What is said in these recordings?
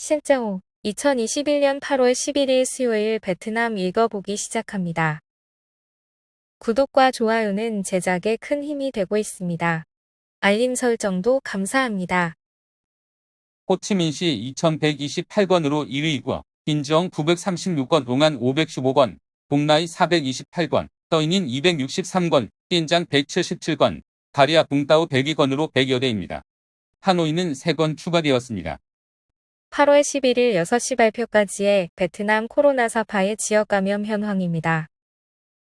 신짜오 2021년 8월 11일 수요일 베트남 읽어보기 시작합니다. 구독과 좋아요는 제작에 큰 힘이 되고 있습니다. 알림 설정도 감사합니다. 호치민시 2128건으로 1위고 인정 936건, 동안 515건, 동나이 428건, 떠인인 263건, 띠장 177건, 다리아 붕따오 102건으로 100여 대입니다. 하노이는 3건 추가되었습니다. 8월 11일 6시 발표까지의 베트남 코로나 사파의 지역 감염 현황입니다.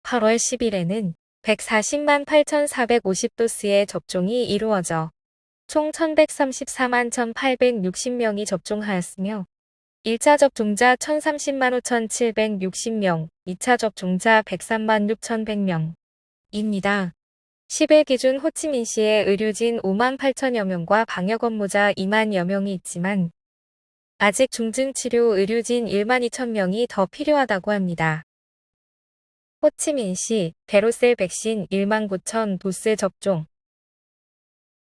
8월 10일에는 140만 8,450도스의 접종이 이루어져 총 1,134만 1,860명이 접종하였으며 1차 접종자 1,030만 5,760명, 2차 접종자 103만 6,100명입니다. 10일 기준 호치민시에 의료진 5만 8천여 명과 방역 업무자 2만여 명이 있지만 아직 중증치료 의료진 1만 2천 명이 더 필요하다고 합니다. 호치민시 베로셀 백신 1만 9천 도스 접종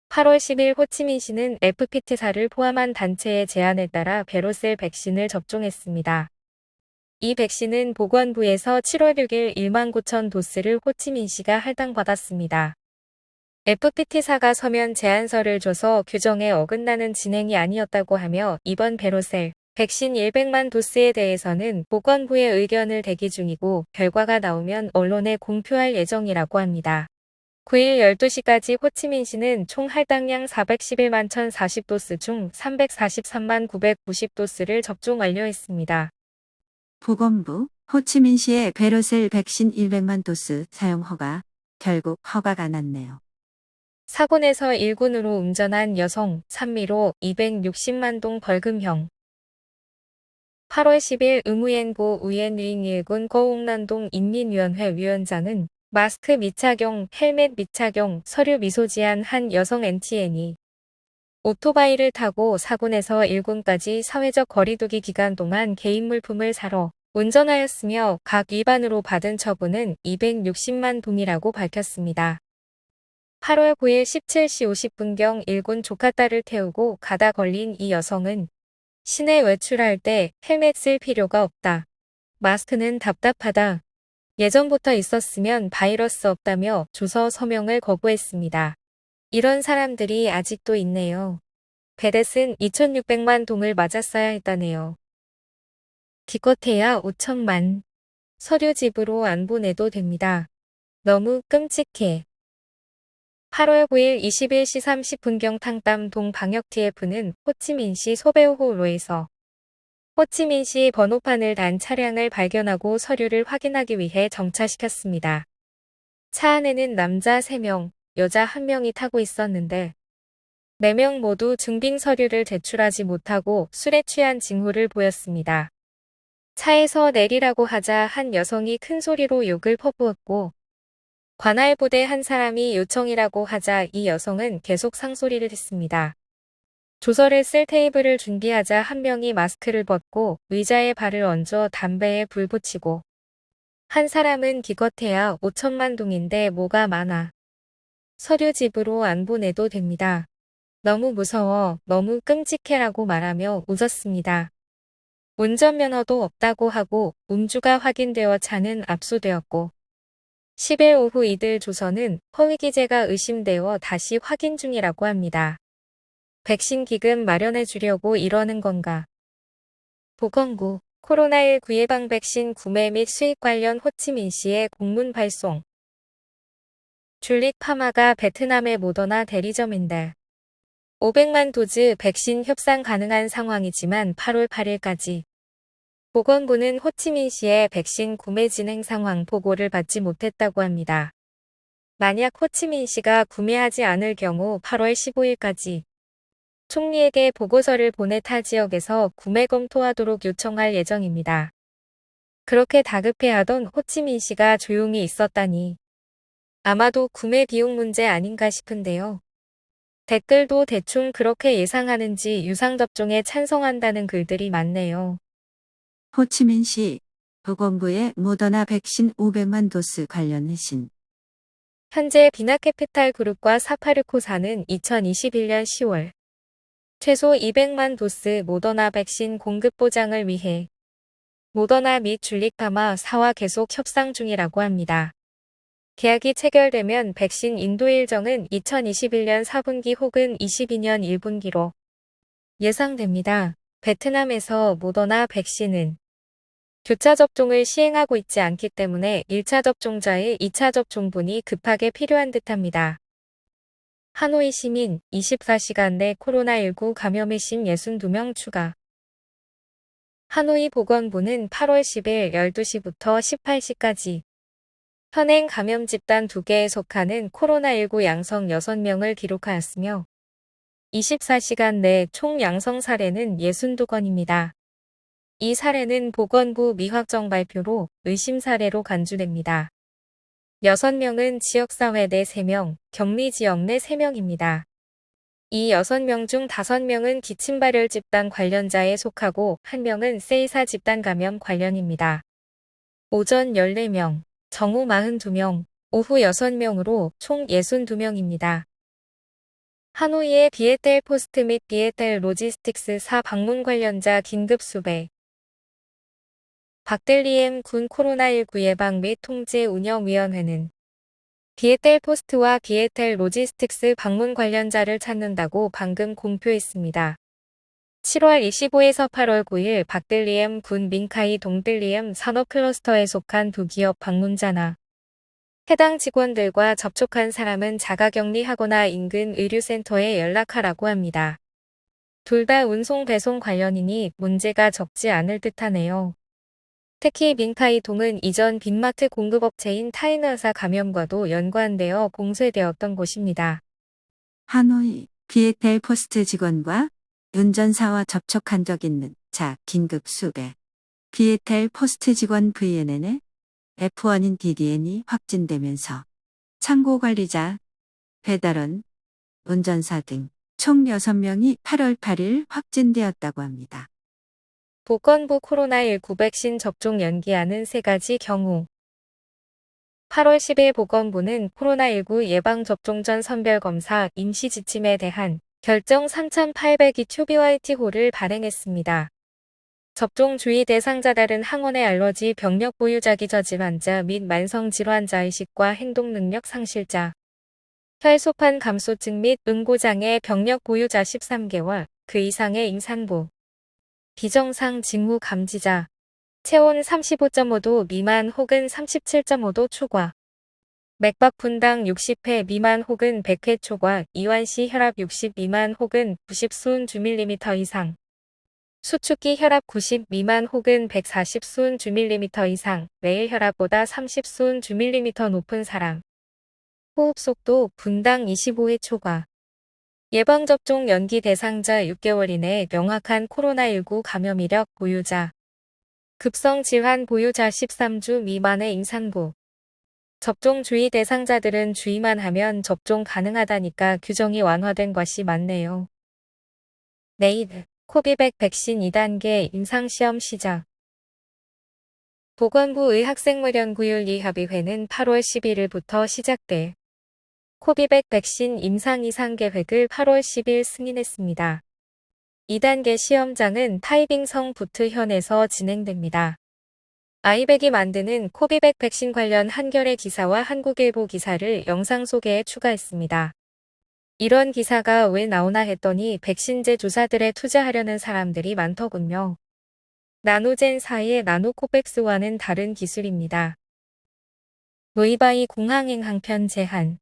8월 10일 호치민시는 FPT사를 포함한 단체의 제안에 따라 베로셀 백신을 접종했습니다. 이 백신은 보건부에서 7월 6일 1만 9천 도스를 호치민시가 할당받았습니다. FPT사가 서면 제안서를 줘서 규정에 어긋나는 진행이 아니었다고 하며 이번 베로셀 백신 100만 도스에 대해서는 보건부의 의견을 대기 중이고 결과가 나오면 언론에 공표할 예정이라고 합니다. 9일 12시까지 호치민시는 총 할당량 411만 1,040도스 중 343만 990도스를 접종 완료했습니다. 보건부, 호치민시의 베로셀 백신 100만 도스 사용 허가, 결국 허가가 났네요. 사군에서 1군으로 운전한 여성, 산미로 260만 동 벌금형 8월 10일 의무연보 우옌링 1군 거옥난동 인민위원회 위원장은 마스크 미착용, 헬멧 미착용, 서류 미소지한 한 여성 NTN이 오토바이를 타고 사군에서 1군까지 사회적 거리두기 기간 동안 개인 물품을 사러 운전하였으며 각 위반으로 받은 처분은 260만 동이라고 밝혔습니다. 8월 9일 17시 50분경 1군 조카딸을 태우고 가다 걸린 이 여성은 시내 외출할 때 헬멧 쓸 필요가 없다. 마스크는 답답하다. 예전부터 있었으면 바이러스 없다며 조서 서명을 거부했습니다. 이런 사람들이 아직도 있네요. 베댓은 2,600만 동을 맞았어야 했다네요. 기껏해야 5천만. 서류 집으로 안 보내도 됩니다. 너무 끔찍해. 8월 9일 21시 30분경 탕담동 방역 TF는 호치민시 소베오호로에서 호치민시 번호판을 단 차량을 발견하고 서류를 확인하기 위해 정차시켰습니다. 차 안에는 남자 3명, 여자 1명이 타고 있었는데 4명 모두 증빙 서류를 제출하지 못하고 술에 취한 징후를 보였습니다. 차에서 내리라고 하자 한 여성이 큰 소리로 욕을 퍼부었고 관할부대 한 사람이 요청이라고 하자 이 여성은 계속 상소리를 했습니다. 조서를 쓸 테이블을 준비하자 한 명이 마스크를 벗고 의자에 발을 얹어 담배에 불 붙이고 한 사람은 기껏해야 5천만 동인데 뭐가 많아. 서류 집으로 안 보내도 됩니다. 너무 무서워, 너무 끔찍해라고 말하며 웃었습니다. 운전면허도 없다고 하고 음주가 확인되어 차는 압수되었고 10일 오후 이들 조서는 허위기재가 의심되어 다시 확인 중이라고 합니다. 백신 기금 마련해 주려고 이러는 건가? 보건부 코로나19 예방 백신 구매 및 수입 관련 호치민시의 공문 발송. 줄릭 파마가 베트남의 모더나 대리점인데 500만 도즈 백신 협상 가능한 상황이지만 8월 8일까지 보건부는 호치민시의 백신 구매 진행 상황 보고를 받지 못했다고 합니다. 만약 호치민시가 구매하지 않을 경우 8월 15일까지 총리에게 보고서를 보내 타 지역에서 구매 검토하도록 요청할 예정입니다. 그렇게 다급해하던 호치민시가 조용히 있었다니 아마도 구매 비용 문제 아닌가 싶은데요. 댓글도 대충 그렇게 예상하는지 유상접종에 찬성한다는 글들이 많네요. 호치민시, 보건부의 모더나 백신 500만 도스 관련 회신. 현재 비나캐피탈 그룹과 사파르코사는 2021년 10월 최소 200만 도스 모더나 백신 공급 보장을 위해 모더나 및 줄릭파마 사와 계속 협상 중이라고 합니다. 계약이 체결되면 백신 인도 일정은 2021년 4분기 혹은 22년 1분기로 예상됩니다. 베트남에서 모더나 백신은 교차 접종을 시행하고 있지 않기 때문에 1차 접종자의 2차 접종분이 급하게 필요한 듯합니다. 하노이 시민 24시간 내 코로나19 감염의 심 62명 추가. 하노이 보건부는 8월 10일 12시부터 18시까지 현행 감염 집단 2개에 속하는 코로나19 양성 6명을 기록하였으며 24시간 내 총 양성 사례는 62건입니다. 이 사례는 보건부 미확정 발표로 의심 사례로 간주됩니다. 6명은 지역사회 내 3명, 격리지역 내 3명입니다. 이 6명 중 5명은 기침발열 집단 관련자에 속하고 1명은 세이사 집단 감염 관련입니다. 오전 14명, 정오 42명, 오후 6명으로 총 62명입니다. 하노이의 비에텔 포스트 및 비에텔 로지스틱스 4 방문 관련자 긴급 수배. 박델리엠 군 코로나19 예방 및 통제 운영위원회는 비에텔 포스트와 비에텔 로지스틱스 방문 관련자를 찾는다고 방금 공표했습니다. 7월 25에서 8월 9일 박델리엠 군 민카이 동델리엠 산업클러스터에 속한 두 기업 방문자나 해당 직원들과 접촉한 사람은 자가격리하거나 인근 의료센터에 연락하라고 합니다. 둘 다 운송 배송 관련이니 문제가 적지 않을 듯하네요. 특히 민카이동은 이전 빅마트 공급업체인 타이너사 감염과도 연관되어 봉쇄되었던 곳입니다. 하노이 비에텔 포스트 직원과 운전사와 접촉한 적 있는 자 긴급 수배. 비에텔 포스트 직원 VNN의 F1인 DDN이 확진되면서 창고 관리자, 배달원, 운전사 등 총 6명이 8월 8일 확진되었다고 합니다. 보건부 코로나19 백신 접종 연기하는 3가지 경우. 8월 10일 보건부는 코로나19 예방접종 전 선별검사 임시 지침에 대한 결정 3802 QBYT호를 발행했습니다. 접종 주의 대상자 다른 항원의 알러지 병력 보유자 기저질 환자 및 만성질환자 의식과 행동능력 상실자, 혈소판 감소증 및 응고장애 병력 보유자 13개월 그 이상의 임산부, 비정상 징후 감지자, 체온 35.5도 미만 혹은 37.5도 초과, 맥박 분당 60회 미만 혹은 100회 초과, 이완시 혈압 60 미만 혹은 90 수은주 밀리미터 이상, 수축기 혈압 90 미만 혹은 140 수은주 밀리미터 이상, 매일 혈압보다 30 수은주 밀리미터 높은 사람, 호흡 속도 분당 25회 초과, 예방접종 연기 대상자 6개월 이내 명확한 코로나19 감염 이력 보유자, 급성 질환 보유자 13주 미만의 임산부. 접종 주의 대상자들은 주의만 하면 접종 가능하다니까 규정이 완화된 것이 많네요. 내일 코비백 백신 2단계 임상시험 시작. 보건부 의학생물연구윤리협의회는 8월 11일부터 시작될 코비백 백신 임상 이상 계획을 8월 10일 승인했습니다. 2단계 시험장은 타이빙성 부트현에서 진행됩니다. 아이백이 만드는 코비백 백신 관련 한겨레 기사와 한국일보 기사를 영상 소개에 추가했습니다. 이런 기사가 왜 나오나 했더니 백신제 주사들에 투자하려는 사람들이 많더군요. 나노젠사의 나노코백스와는 다른 기술입니다. 무이바이 공항행 항편 제한.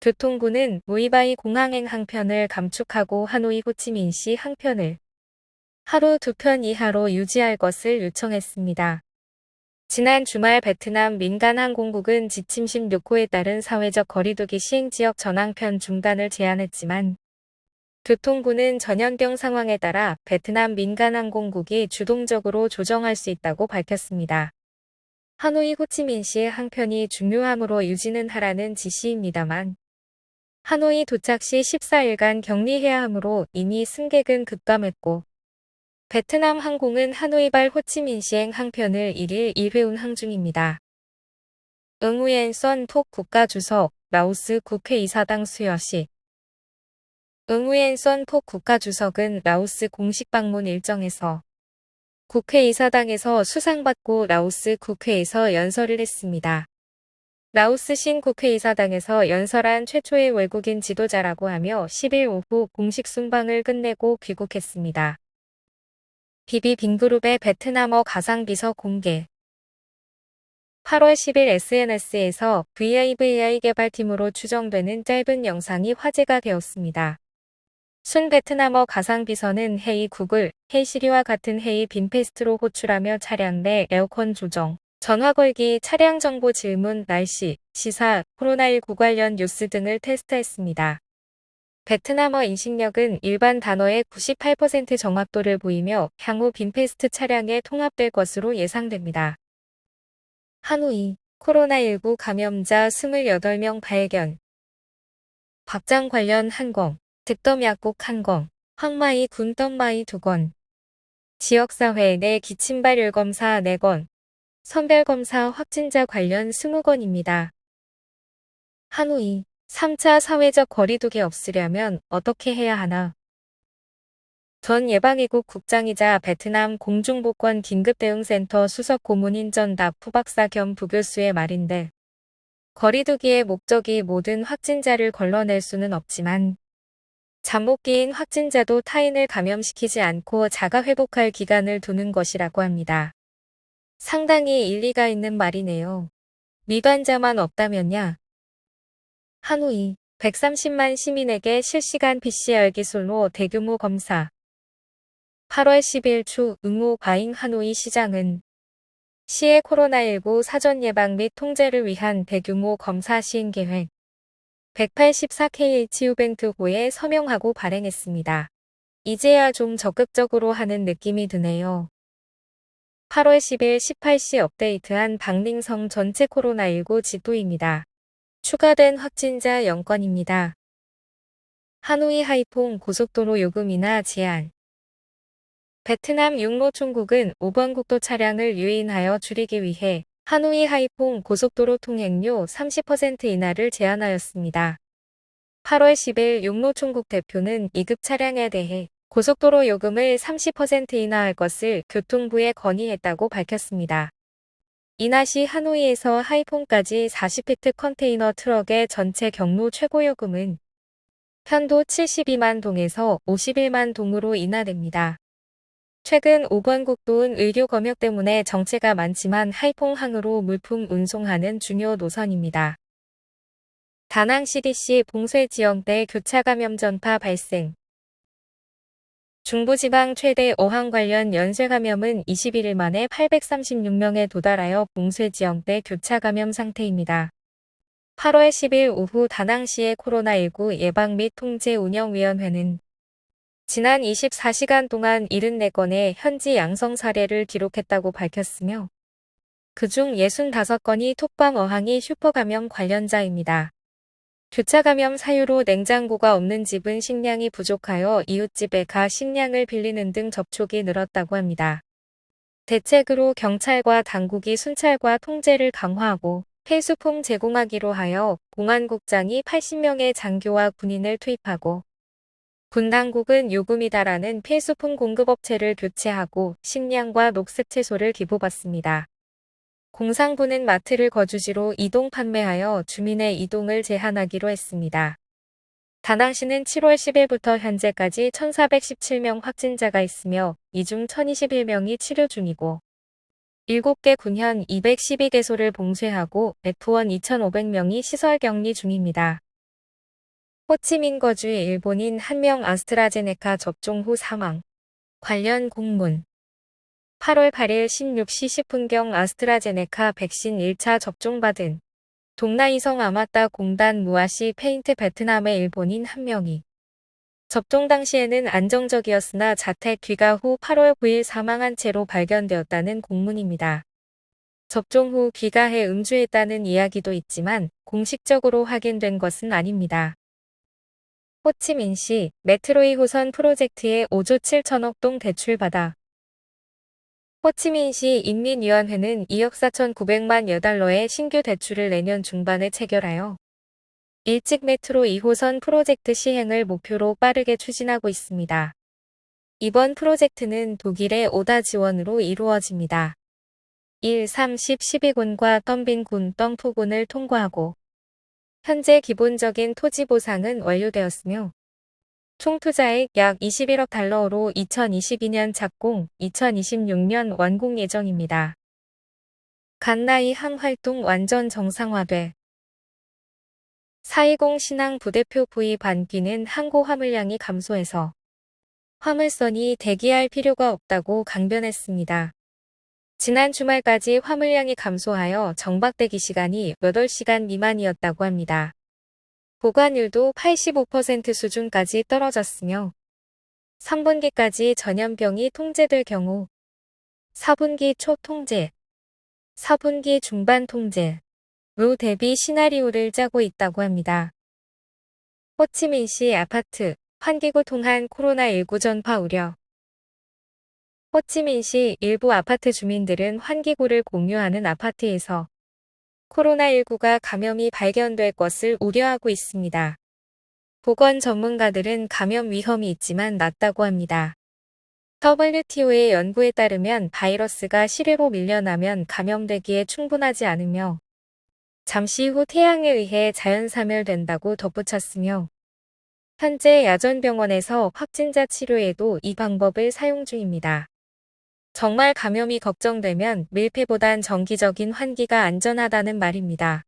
교통부는 무이바이 공항행 항편을 감축하고 하노이 호치민시 항편을 하루 2편 이하로 유지할 것을 요청했습니다. 지난 주말 베트남 민간항공국은 지침 16호에 따른 사회적 거리두기 시행지역 전항편 중단을 제안했지만 교통부는 전염병 상황에 따라 베트남 민간항공국이 주동적으로 조정할 수 있다고 밝혔습니다. 하노이 호치민시의 항편이 중요하므로 유지는 하라는 지시입니다만 하노이 도착 시 14일간 격리해야 하므로 이미 승객은 급감했고 베트남 항공은 하노이발 호치민시행 항편을 1일 1회 운항 중입니다. 응우옌 선 톡 국가주석, 라오스 국회의사당 수여식 응우엔 썬폭 국가주석은 라오스 공식 방문 일정에서 국회의사당에서 수상받고 라오스 국회에서 연설을 했습니다. 라오스 신국회의사당에서 연설한 최초의 외국인 지도자라고 하며 10일 오후 공식 순방을 끝내고 귀국했습니다. 비비 빙그룹의 베트남어 가상비서 공개 8월 10일 SNS에서 VIVI 개발팀으로 추정되는 짧은 영상이 화제가 되었습니다. 순 베트남어 가상비서는 헤이 구글, 헤이 시리와 같은 헤이 빈페스트로 호출하며 차량 내 에어컨 조정, 전화 걸기, 차량 정보 질문, 날씨, 시사, 코로나19 관련 뉴스 등을 테스트했습니다. 베트남어 인식력은 일반 단어의 98% 정확도를 보이며 향후 빈페스트 차량에 통합될 것으로 예상됩니다. 하노이, 코로나19 감염자 28명 발견. 박장 관련 항공, 득덤 약국 항공, 황마이 군 떡마이 2건. 지역사회 내 기침발열 검사 4건. 선별검사 확진자 관련 20건입니다. 하노이, 3차 사회적 거리두기 없으려면 어떻게 해야 하나? 전 예방위국 국장이자 베트남 공중보건 긴급대응센터 수석 고문인 전답 후박사 겸 부교수의 말인데, 거리두기의 목적이 모든 확진자를 걸러낼 수는 없지만 잠복기인 확진자도 타인을 감염시키지 않고 자가회복할 기간을 두는 것이라고 합니다. 상당히 일리가 있는 말이네요. 미관자만 없다면야. 하노이, 130만 시민에게 실시간 PCR 기술로 대규모 검사. 8월 10일 추 응우 바잉 하노이 시장은 시의 코로나19 사전 예방 및 통제를 위한 대규모 검사 시행 계획 184K 치유뱅트호에 서명하고 발행했습니다. 이제야 좀 적극적으로 하는 느낌이 드네요. 8월 10일 18시 업데이트한 박링성 전체 코로나19 지도입니다. 추가된 확진자 0건입니다. 하노이 하이퐁 고속도로 요금이나 제한. 베트남 육로총국은 5번 국도 차량을 유인하여 줄이기 위해 하노이 하이퐁 고속도로 통행료 30% 인하를 제한하였습니다. 8월 10일 육로총국 대표는 2급 차량에 대해 고속도로 요금을 30% 인하할 것을 교통부에 건의했다고 밝혔습니다. 인하 시 하노이에서 하이퐁까지 40피트 컨테이너 트럭의 전체 경로 최고 요금은 편도 72만 동에서 51만 동으로 인하됩니다. 최근 5번 국도는 의료 검역 때문에 정체가 많지만 하이퐁항으로 물품 운송하는 중요 노선입니다. 다낭 CDC 봉쇄 지역 내 교차 감염 전파 발생. 중부지방 최대 어항 관련 연쇄 감염은 21일 만에 836명에 도달하여 봉쇄 지역 내 교차 감염 상태입니다. 8월 10일 오후 다낭시의 코로나19 예방 및 통제 운영위원회는 지난 24시간 동안 74건의 현지 양성 사례를 기록했다고 밝혔으며 그중 65건이 톡방 어항이 슈퍼감염 관련자입니다. 교차 감염 사유로 냉장고가 없는 집은 식량이 부족하여 이웃집에 가 식량을 빌리는 등 접촉이 늘었다고 합니다. 대책으로 경찰과 당국이 순찰과 통제를 강화하고 필수품 제공하기로 하여 공안국장이 80명의 장교와 군인을 투입하고 군 당국은 요금이다라는 필수품 공급업체를 교체하고 식량과 녹색 채소를 기부받습니다. 공상부는 마트를 거주지로 이동 판매하여 주민의 이동을 제한하기로 했습니다. 다낭시는 7월 10일부터 현재까지 1,417명 확진자가 있으며 이 중 1,021명이 치료 중이고 7개 군현 212개소를 봉쇄하고 F1 2,500명이 시설 격리 중입니다. 호치민 거주의 일본인 1명 아스트라제네카 접종 후 사망. 관련 공문. 8월 8일 16시 10분경 아스트라제네카 백신 1차 접종받은 동나이성 아마따 공단 무아시 페인트 베트남의 일본인 1명이 접종 당시에는 안정적이었으나 자택 귀가 후 8월 9일 사망한 채로 발견되었다는 공문입니다. 접종 후 귀가해 음주했다는 이야기도 있지만 공식적으로 확인된 것은 아닙니다. 호치민시 메트로 2호선 프로젝트에 5조 7천억 동 대출받아. 호치민시 인민위원회는 2억 4,900만 여달러의 신규 대출을 내년 중반에 체결하여 일찍 메트로 2호선 프로젝트 시행을 목표로 빠르게 추진하고 있습니다. 이번 프로젝트는 독일의 오다 지원으로 이루어집니다. 1, 3, 10, 12군과 덤빈군, 덤프군을 통과하고 현재 기본적인 토지 보상은 완료되었으며 총 투자액 약 21억 달러로 2022년 착공, 2026년 완공 예정입니다. 간나이 항 활동 완전 정상화돼 420 신항 부대표 부위 반기는 항고 화물량이 감소해서 화물선이 대기할 필요가 없다고 강변했습니다. 지난 주말까지 화물량이 감소하여 정박 대기 시간이 8시간 미만이었다고 합니다. 보관율도 85% 수준까지 떨어졌으며 3분기까지 전염병이 통제될 경우 4분기 초 통제, 4분기 중반 통제로 대비 시나리오를 짜고 있다고 합니다. 호치민시 아파트, 환기구 통한 코로나19 전파 우려. 호치민시 일부 아파트 주민들은 환기구를 공유하는 아파트에서 코로나19가 감염이 발견될 것을 우려하고 있습니다. 보건 전문가들은 감염 위험이 있지만 낮다고 합니다. WTO의 연구에 따르면 바이러스가 실외로 밀려나면 감염되기에 충분하지 않으며 잠시 후 태양에 의해 자연 사멸된다고 덧붙였으며 현재 야전병원에서 확진자 치료에도 이 방법을 사용 중입니다. 정말 감염이 걱정되면 밀폐보단 정기적인 환기가 안전하다는 말입니다.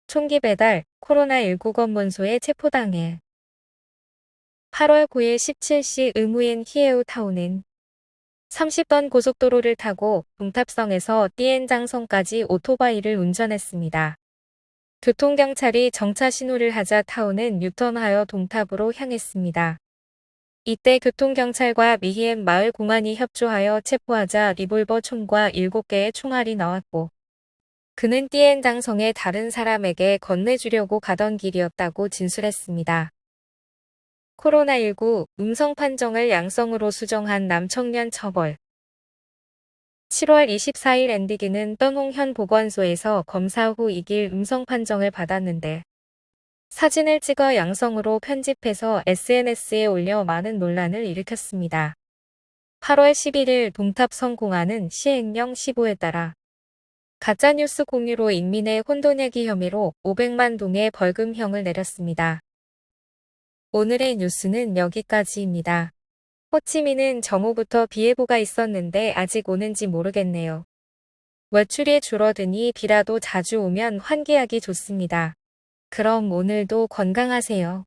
총기 배달, 코로나19 검문소에 체포당해 8월 9일 17시 의무인 히에우 타운은 30번 고속도로를 타고 동탑성에서 띠엔장성까지 오토바이를 운전했습니다. 교통경찰이 정차 신호를 하자 타운은 유턴하여 동탑으로 향했습니다. 이때 교통경찰과 미히엔 마을 공안이 협조하여 체포하자 리볼버 총과 7개의 총알이 나왔고 그는 띠엔장성의 다른 사람에게 건네주려고 가던 길이었다고 진술했습니다. 코로나19 음성 판정을 양성으로 수정한 남청년 처벌 7월 24일 앤디기는 떠농현 보건소에서 검사 후 2일 음성 판정을 받았는데 사진을 찍어 양성으로 편집해서 SNS에 올려 많은 논란을 일으켰습니다. 8월 11일 동탑성 공안은 시행령 15에 따라 가짜뉴스 공유로 인민의 혼돈내기 혐의로 500만 동의 벌금형을 내렸습니다. 오늘의 뉴스는 여기까지입니다. 호치민은 정오부터 비 예보가 있었는데 아직 오는지 모르겠네요. 외출이 줄어드니 비라도 자주 오면 환기하기 좋습니다. 그럼 오늘도 건강하세요.